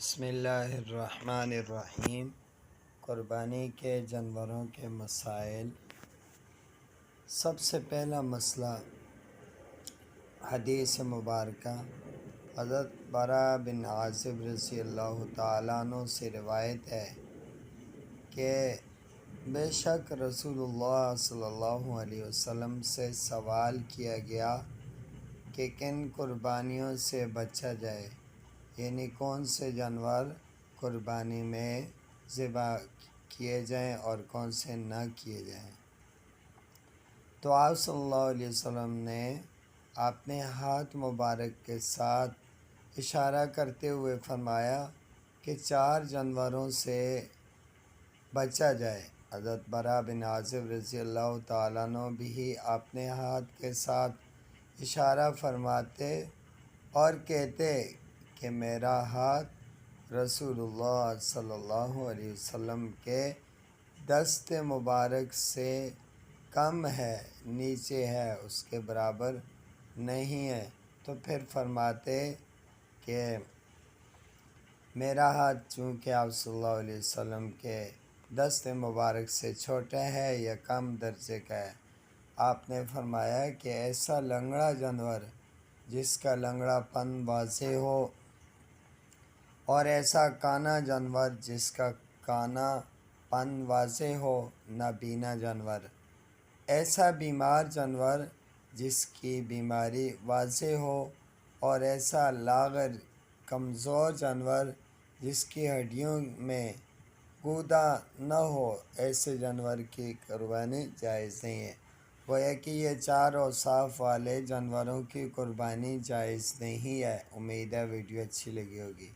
بسم اللہ الرحمن الرحیم۔ قربانی کے جانوروں کے مسائل۔ سب سے پہلا مسئلہ حدیث مبارکہ حضرت براء بن عازب رضی اللہ تعالیٰ عنہ سے روایت ہے کہ بے شک رسول اللہ صلی اللہ علیہ وسلم سے سوال کیا گیا کہ کن قربانیوں سے بچا جائے، یعنی کون سے جانور قربانی میں ذبح کیے جائیں اور کون سے نہ کیے جائیں۔ تو آپ صلی اللہ علیہ وسلم نے اپنے ہاتھ مبارک کے ساتھ اشارہ کرتے ہوئے فرمایا کہ 4 جانوروں سے بچا جائے۔ حضرت براء بن عازب رضی اللہ تعالیٰ عنہ بھی اپنے ہاتھ کے ساتھ اشارہ فرماتے اور کہتے کہ میرا ہاتھ رسول اللہ صلی اللہ علیہ وسلم کے دست مبارک سے کم ہے، نیچے ہے، اس کے برابر نہیں ہے۔ تو پھر فرماتے کہ میرا ہاتھ چونکہ آپ صلی اللہ علیہ وسلم کے دست مبارک سے چھوٹا ہے یا کم درجے کا ہے۔ آپ نے فرمایا کہ ایسا لنگڑا جانور جس کا لنگڑا پن واضح ہو، اور ایسا کانا جانور جس کا کانا پن واضح ہو، نابینا جانور، ایسا بیمار جانور جس کی بیماری واضح ہو، اور ایسا لاغر کمزور جانور جس کی ہڈیوں میں گودا نہ ہو، ایسے جانور کی قربانی جائز نہیں ہے۔ گویا کہ یہ 4 اوصاف والے جانوروں کی قربانی جائز نہیں ہے۔ امید ہے ویڈیو اچھی لگی ہوگی۔